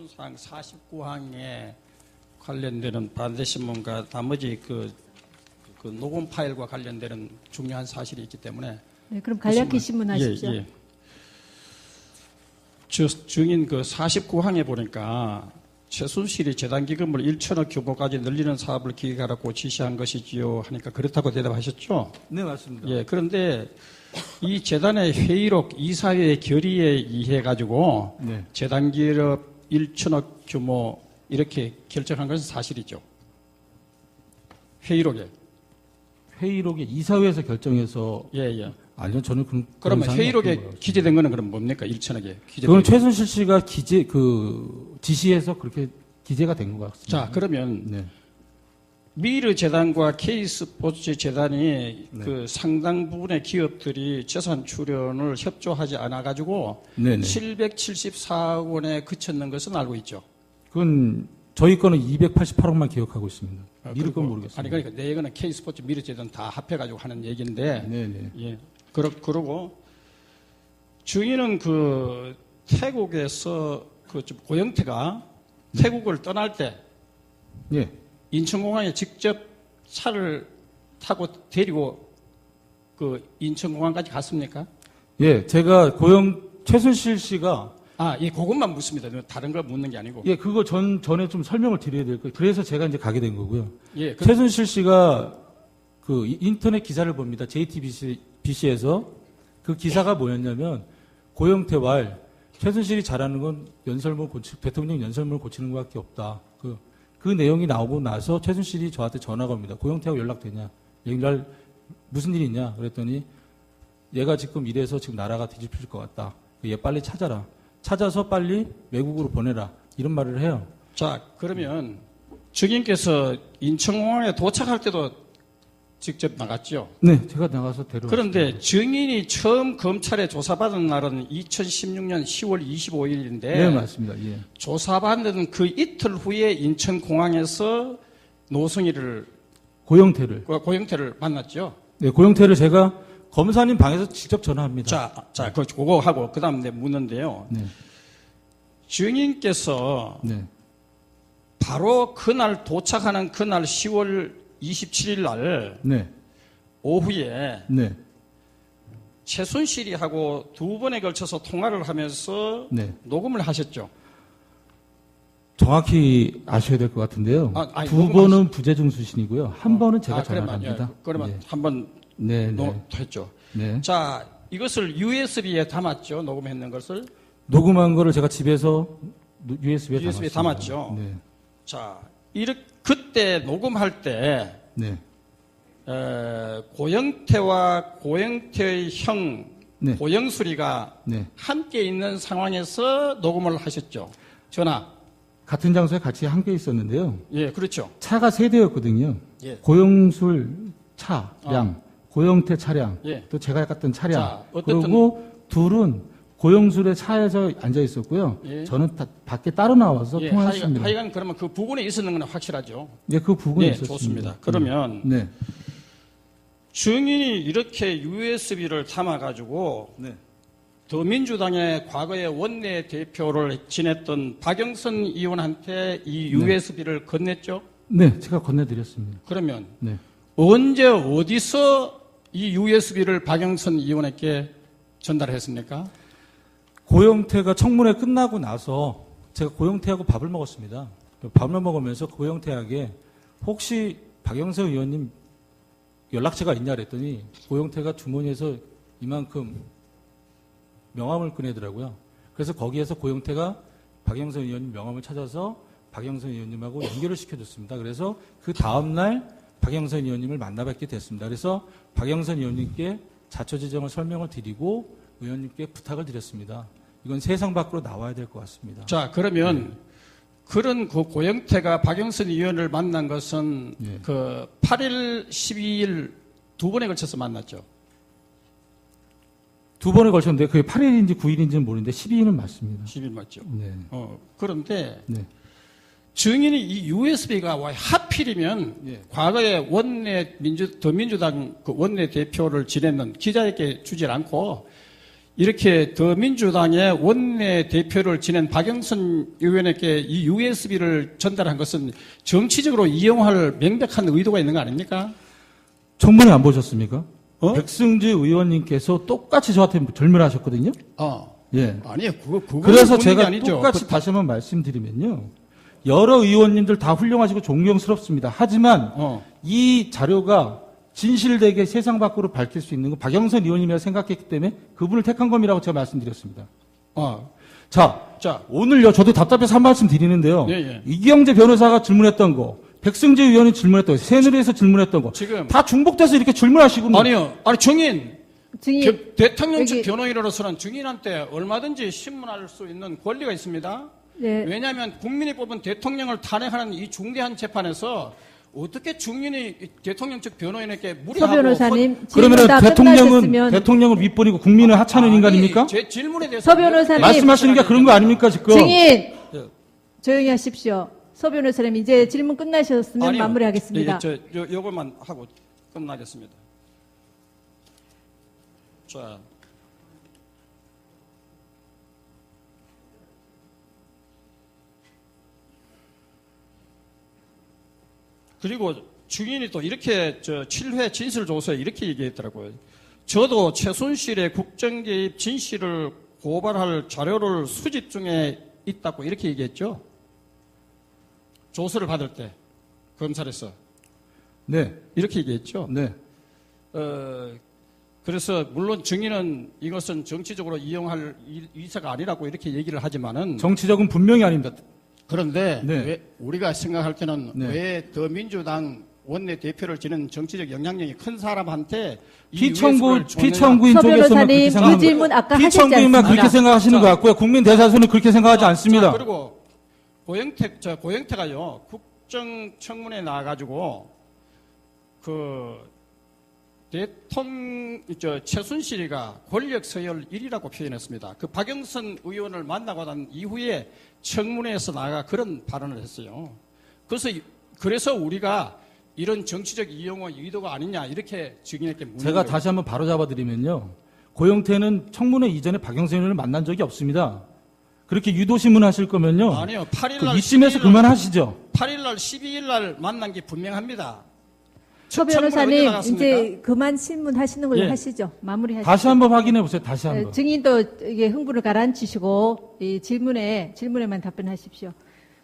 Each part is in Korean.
처분사항 49항에 관련되는 반대신문과 나머지 그 녹음 파일과 관련되는 중요한 사실이 있기 때문에. 네, 그럼 간략히 신문하십시오. 예. 증인 그 49항에 보니까 최순실이 재단기금을 1천억 규모까지 늘리는 사업을 기획하라고 지시한 것이지요 하니까 그렇다고 대답하셨죠? 네, 맞습니다. 예, 그런데 이 재단의 회의록 이사회의 결의에 의해 가지고 네. 재단기업 1천억 규모 이렇게 결정한 것은 사실이죠. 회의록에. 회의록에 이사회에서 결정해서 예. 아니요, 저는 그러면 사항이 회의록에 없는 것 같습니다. 기재된 거는 그럼 뭡니까? 1천억에 기재된 그건 게. 최순실 씨가 지시해서 그렇게 기재가 된 것 같습니다. 자, 그러면 네. 미르 재단과 K스포츠 재단이 네. 그 상당 부분의 기업들이 재산 출연을 협조하지 않아 가지고 네네. 774억 원에 그쳤는 것은 알고 있죠. 그건 저희 거는 288억만 기억하고 있습니다. 미르 건 모르겠습니다. 아니 그러니까 내 얘기는 K스포츠 미르 재단 다 합해 가지고 하는 얘기인데. 네네. 예. 그러고 증인은 그 태국에서 좀 고영태가 태국을 떠날 때 예. 인천공항에 직접 차를 타고 데리고 그 인천공항까지 갔습니까? 예, 제가 최순실 씨가 예, 그것만 묻습니다. 다른 걸 묻는 게 아니고. 예, 그거 전에 좀 설명을 드려야 될 거예요. 그래서 제가 이제 가게 된 거고요. 예, 최순실 씨가 그 인터넷 기사를 봅니다. JTBC에서 그 기사가 뭐였냐면 고영태왈 최순실이 잘하는 건 대통령 연설문을 고치는 것밖에 없다. 그 내용이 나오고 나서 최순실이 저한테 전화가 옵니다. 고영태하고 연락되냐? 연락 무슨 일이 있냐? 그랬더니 얘가 지금 이래서 지금 나라가 뒤집힐 것 같다. 얘 빨리 찾아라. 찾아서 빨리 외국으로 보내라. 이런 말을 해요. 자, 그러면 증인께서 인천공항에 도착할 때도 직접 나갔죠? 네, 제가 나가서 데려왔습니다. 그런데 증인이 처음 검찰에 조사받은 날은 2016년 10월 25일인데 네, 맞습니다. 예. 조사받는 그 이틀 후에 인천공항에서 노승희를 고영태를 만났죠. 네, 고영태를 제가 검사님 방에서 직접 전화합니다. 자, 그거 하고 그다음 내 묻는데요. 네. 증인께서 네. 바로 그날 도착하는 그날 10월 27일 날 네. 오후에 네. 최순실이하고 두 번에 걸쳐서 통화를 하면서 네. 녹음을 하셨죠. 정확히 아셔야 될 것 같은데요. 두 번은 부재중 수신이고요. 한 번은 제가 전화를 합니다. 그러면 네. 한번 네, 했죠. 네. 자, 이것을 USB에 담았죠. 녹음했는 것을. 녹음한 거를 제가 집에서 USB에 담았죠. 네. 자, 그때 녹음할 때 네. 고영태와 고영태의 형 네. 고영수리가 네. 함께 있는 상황에서 녹음을 하셨죠. 전화. 같은 장소에 같이 함께 있었는데요. 예, 그렇죠. 차가 세 대였거든요. 예. 고영술 차량, 고영태 차량, 예. 또 제가 갔던 차량. 자, 어쨌든 그리고 둘은 고영술의 차에서 앉아 있었고요. 예. 저는 밖에 따로 나와서 예, 통화했습니다. 하여간 그러면 그 부근에 있었는 건 확실하죠. 네, 그 부분에 네, 있었습니다. 좋습니다. 그러면 네. 증인이 이렇게 USB를 담아가지고 네. 더민주당의 과거의 원내 대표를 지냈던 박영선 의원한테 이 USB를 건넸죠? 네, 제가 건네드렸습니다. 그러면 네. 언제 어디서 이 USB를 박영선 의원에게 전달했습니까? 고영태가 청문회 끝나고 나서 제가 고영태하고 밥을 먹었습니다. 밥을 먹으면서 고영태에게 혹시 박영선 의원님 연락처가 있냐 그랬더니 고영태가 주머니에서 이만큼 명함을 꺼내더라고요. 그래서 거기에서 고영태가 박영선 의원님 명함을 찾아서 박영선 의원님하고 연결을 시켜줬습니다. 그래서 그 다음날 박영선 의원님을 만나뵙게 됐습니다. 그래서 박영선 의원님께 자초지정을 설명을 드리고 의원님께 부탁을 드렸습니다. 이건 세상 밖으로 나와야 될 것 같습니다. 자, 그러면 그런 그 고영태가 박영선 의원을 만난 것은 네. 그 8일, 12일 두 번에 걸쳐서 만났죠. 두 번에 걸쳤는데 그게 8일인지 9일인지는 모르는데 12일은 맞습니다. 10일 맞죠. 네. 그런데 네. 증인이 이 USB가 왜 하필이면 예. 과거에 더민주당 그 원내 대표를 지냈는 기자에게 주질 않고 이렇게 더민주당의 원내 대표를 지낸 박영선 의원에게 이 USB를 전달한 것은 정치적으로 이용할 명백한 의도가 있는 거 아닙니까? 청문회 안 보셨습니까? 어? 백승지 의원님께서 똑같이 저한테 질문하셨거든요. 예. 아니요, 그거 그래서 제가 아니죠. 똑같이 다시 한번 말씀드리면요. 여러 의원님들 다 훌륭하시고 존경스럽습니다. 하지만 이 자료가 진실되게 세상 밖으로 밝힐 수 있는 건 박영선 의원님이라 생각했기 때문에 그분을 택한 겁이라고 제가 말씀드렸습니다. 자, 오늘요, 저도 답답해서 한 말씀 드리는데요. 예. 이경재 변호사가 질문했던 거, 백승재 의원이 질문했던 거, 새누리에서 질문했던 거, 지금 다 중복돼서 이렇게 질문하시고. 아니요, 증인. 증인 대통령 측 여기- 변호인으로서는 증인한테 얼마든지 신문할 수 있는 권리가 있습니다. 네. 왜냐하면 국민이 뽑은 대통령을 탄핵하는 이 중대한 재판에서 어떻게 증인이 대통령 측 변호인에게 서 무리하고 변호사님 그러면 질문 다 끝나셨으면 대통령을 윗버리고 국민을 하찮은 인간입니까? 제 질문에 대해서 서 변호사님 말씀하시는 게 그런 거 아닙니까, 지금? 증인 예. 조용히 하십시오. 서 변호사님 이제 질문 끝나셨으면 아니요. 마무리하겠습니다. 요것만 하고 끝나겠습니다. 자. 그리고 증인이 또 이렇게 7회 진술조서에 이렇게 얘기했더라고요. 저도 최순실의 국정개입 진실을 고발할 자료를 수집 중에 있다고 이렇게 얘기했죠. 조서를 받을 때 검찰에서 네. 이렇게 얘기했죠. 네. 그래서 물론 증인은 이것은 정치적으로 이용할 의사가 아니라고 이렇게 얘기를 하지만은 정치적은 분명히 아닙니다. 그런데 네. 왜 우리가 생각할 때는 네. 왜 더민주당 원내 대표를 지는 정치적 영향력이 큰 사람한테 이 피청구인 서 쪽에서는 그렇게 변호사님 그 생각합니다. 질문 아까 하셨지 피청구인만 않습니까? 그렇게 생각하시는 것 같고요. 국민 대다수는 그렇게 생각하지 않습니다. 그리고 고영태가요 국정청문회 나와가지고 최순실이가 권력 서열 1위라고 표현했습니다. 그 박영선 의원을 만나고 난 이후에 청문회에서 나가 그런 발언을 했어요. 그래서 우리가 이런 정치적 이용의 의도가 아니냐 이렇게 증인에게 묻는 제가 거예요. 다시 한번 바로 잡아드리면요. 고영태는 청문회 이전에 박영선 의원을 만난 적이 없습니다. 그렇게 유도신문 하실 거면요. 아니요. 8일날 이쯤에서 그만하시죠. 8일날 12일날 만난 게 분명합니다. 서 청문회 언제 변호사님 나갔습니까? 이제 그만 신문 하시는 걸로 예. 하시죠. 마무리하시죠. 다시 한번 확인해 보세요. 다시 한번. 증인도 이게 흥분을 가라앉히시고 이 질문에만 답변하십시오.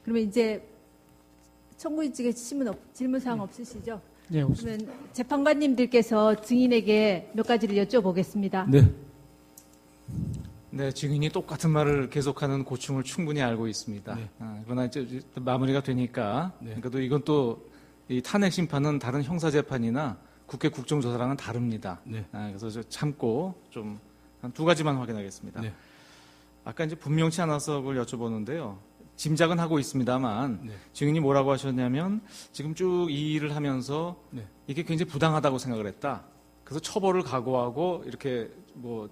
그러면 이제 청구인 측에 질문 사항 없으시죠? 네, 그러면 재판관님들께서 증인에게 몇 가지를 여쭤보겠습니다. 네. 네, 증인이 똑같은 말을 계속하는 고충을 충분히 알고 있습니다. 네. 그러나 이제 마무리가 되니까, 네. 그래도 이건 또 이 탄핵 심판은 다른 형사 재판이나 국회 국정조사랑은 다릅니다. 네. 그래서 저 참고 좀 한 두 가지만 확인하겠습니다. 네. 아까 이제 분명치 않아서 그걸 여쭤보는데요. 짐작은 하고 있습니다만 네. 증인이 뭐라고 하셨냐면 지금 쭉 이 일을 하면서 네. 이게 굉장히 부당하다고 생각을 했다. 그래서 처벌을 각오하고 이렇게 뭐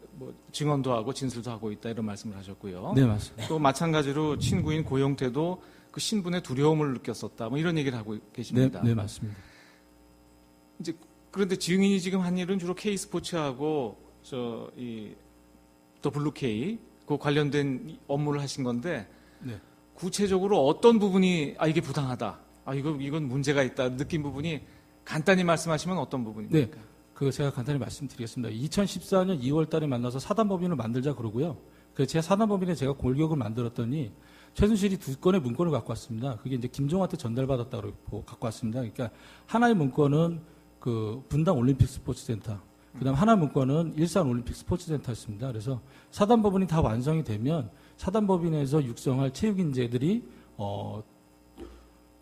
증언도 하고 진술도 하고 있다 이런 말씀을 하셨고요. 네, 맞습니다. 또 마찬가지로 친구인 고영태도 그 신분의 두려움을 느꼈었다. 뭐 이런 얘기를 하고 네, 계십니다. 네, 맞습니다. 이제 그런데 증인이 지금 한 일은 주로 K스포츠하고 또 블루K 그 관련된 업무를 하신 건데 네. 구체적으로 어떤 부분이 이게 부당하다. 이건 문제가 있다. 느낀 부분이 간단히 말씀하시면 어떤 부분입니까? 네. 그거 제가 간단히 말씀드리겠습니다. 2014년 2월 달에 만나서 사단법인을 만들자 그러고요. 제 사단법인에 제가 골격을 만들었더니 최순실이 2건의 문건을 갖고 왔습니다. 그게 이제 김종한테 전달받았다고 갖고 왔습니다. 그러니까 하나의 문건은 그 분당 올림픽 스포츠센터, 그다음 하나 문건은 일산 올림픽 스포츠센터였습니다. 그래서 사단법인이 다 완성이 되면 사단법인에서 육성할 체육인재들이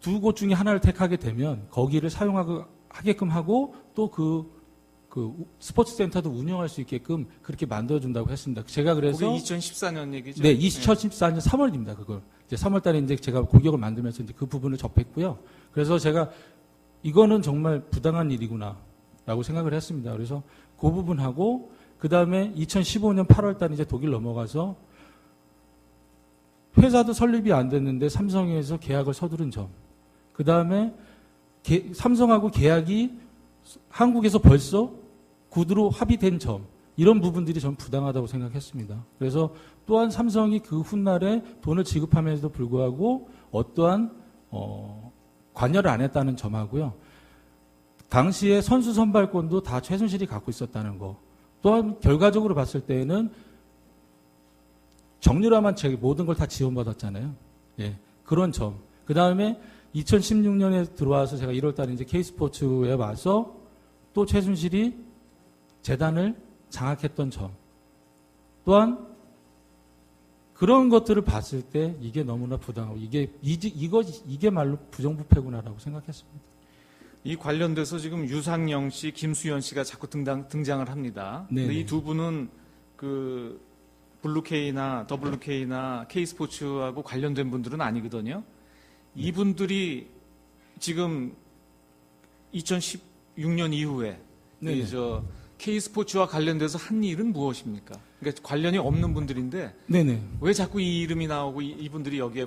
두 곳 중에 하나를 택하게 되면 거기를 사용하게끔 하고 또 그 스포츠센터도 운영할 수 있게끔 그렇게 만들어준다고 했습니다. 제가 그래서 그게 2014년 얘기죠? 네, 2014년 3월입니다. 그걸 이제 3월달에 이제 제가 골격을 만들면서 이제 그 부분을 접했고요. 그래서 제가 이거는 정말 부당한 일이구나라고 생각을 했습니다. 그래서 그 부분하고 그 다음에 2015년 8월달 이제 독일 넘어가서 회사도 설립이 안 됐는데 삼성에서 계약을 서두른 점. 그 다음에 삼성하고 계약이 한국에서 벌써 구두로 합의된 점. 이런 부분들이 전 부당하다고 생각했습니다. 그래서 또한 삼성이 그 훗날에 돈을 지급하면서도 불구하고 어떠한 관여를 안 했다는 점하고요. 당시에 선수 선발권도 다 최순실이 갖고 있었다는 거. 또한 결과적으로 봤을 때에는 정유라만 모든 걸 다 지원받았잖아요. 예, 그런 점. 그 다음에 2016년에 들어와서 제가 1월달에 이제 K스포츠에 와서 또 최순실이 재단을 장악했던 점. 또한 그런 것들을 봤을 때 이게 너무나 부당하고 이게 말로 부정부패구나라고 생각했습니다. 이 관련돼서 지금 유상영 씨, 김수현 씨가 자꾸 등장을 합니다. 근데 네네. 이 두 분은 그 블루K나 WK나 K스포츠하고 관련된 분들은 아니거든요. 이분들이 지금 2016년 이후에 네네. K스포츠와 관련돼서 한 일은 무엇입니까? 그러니까 관련이 없는 분들인데 네네. 왜 자꾸 이 이름이 나오고 이분들이 여기에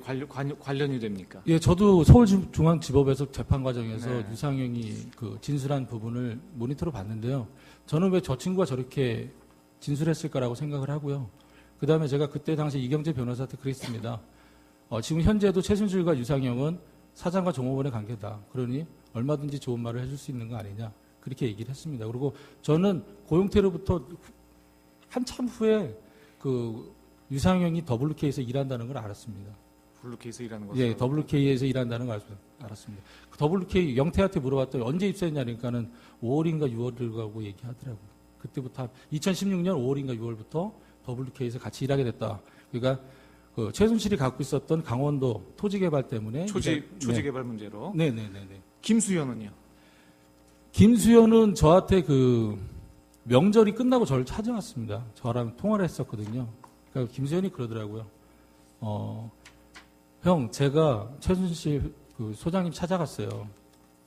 관련이 됩니까? 예, 저도 서울중앙지법에서 재판 과정에서 네. 유상영이 그 진술한 부분을 모니터로 봤는데요. 저는 왜 저 친구가 저렇게 진술했을까라고 생각을 하고요. 그 다음에 제가 그때 당시 이경재 변호사한테 그랬습니다. 지금 현재도 최순실과 유상영은 사장과 종업원의 관계다. 그러니 얼마든지 좋은 말을 해줄 수 있는 거 아니냐. 그렇게 얘기를 했습니다. 그리고 저는 고용태로부터 한참 후에 그 유상영이 WK에서 일한다는 걸 알았습니다. 블루K에서 일하는 거죠? 예, WK에서 일한다는 걸 알았습니다. 그 WK 영태한테 물어봤더니 언제 입사했냐니까는 5월인가 6월을 가고 얘기하더라고요. 그때부터 2016년 5월인가 6월부터 WK에서 같이 일하게 됐다. 그러니까 그 최순실이 갖고 있었던 강원도 토지 개발 때문에 초지 개발 문제로. 네네네네. 김수현은요? 김수현은 저한테 그 명절이 끝나고 저를 찾아왔습니다. 저랑 통화를 했었거든요. 그러니까 김수현이 그러더라고요. 형, 제가 최순실 그 소장님 찾아갔어요.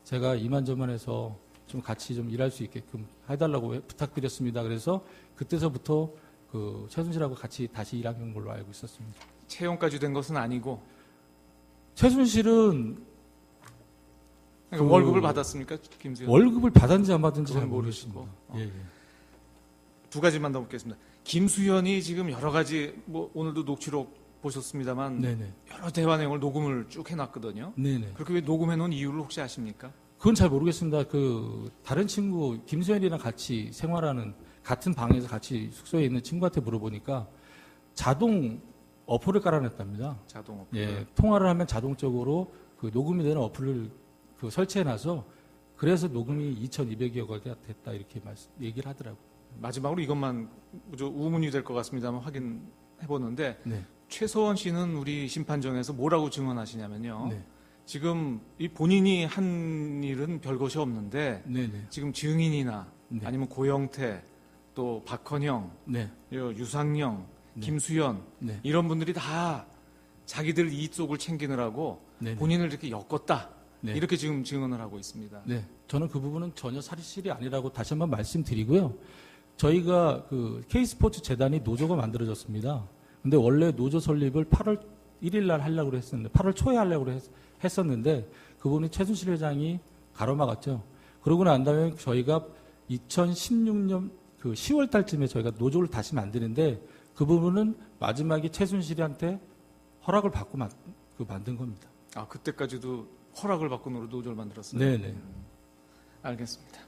제가 이만저만해서 좀 같이 좀 일할 수 있게끔 해달라고 부탁드렸습니다. 그래서 그때서부터 그 최순실하고 같이 다시 일한 걸로 알고 있었습니다. 채용까지 된 것은 아니고 최순실은 그러니까 월급을 받았습니까? 김수현? 월급을 받았는지 안 받았는지 잘 그건 모르겠습니다. 모르시고. 예, 예. 두 가지만 더 묻겠습니다. 김수현이 지금 여러 가지 뭐 오늘도 녹취록 보셨습니다만 네네. 여러 대화 내용을 녹음을 쭉 해놨거든요. 네네. 그렇게 왜 녹음해놓은 이유를 혹시 아십니까? 그건 잘 모르겠습니다. 그 다른 친구 김수현이랑 같이 생활하는 같은 방에서 같이 숙소에 있는 친구한테 물어보니까 자동 어플을 깔아냈답니다. 자동 어플. 예, 통화를 하면 자동적으로 그 녹음이 되는 어플을 그 설치해놔서 그래서 녹음이 2,200여가 됐다 이렇게 얘기를 하더라고요. 마지막으로 이것만 우문이 될 것 같습니다만 확인해 보는데 네. 최서원 씨는 우리 심판정에서 뭐라고 증언하시냐면요. 네. 지금 이 본인이 한 일은 별것이 없는데 네네. 지금 증인이나 네. 아니면 고영태 또 박헌영, 네. 유상영, 네. 김수현 네. 이런 분들이 다 자기들 이익 속을 챙기느라고 네네. 본인을 이렇게 엮었다. 네. 이렇게 지금 증언을 하고 있습니다. 네, 저는 그 부분은 전혀 사실이 아니라고 다시 한번 말씀드리고요. 저희가 그 K스포츠 재단이 노조가 만들어졌습니다. 근데 원래 노조 설립을 8월 1일 날 하려고 했었는데 8월 초에 하려고 했었는데 그분이 최순실 회장이 가로막았죠. 그러고 난 다음에 저희가 2016년 그 10월 달쯤에 저희가 노조를 다시 만드는데 그 부분은 마지막에 최순실한테 허락을 받고 만든 겁니다. 아, 그때까지도 허락을 받고 노조를 만들었어요? 네네. 알겠습니다.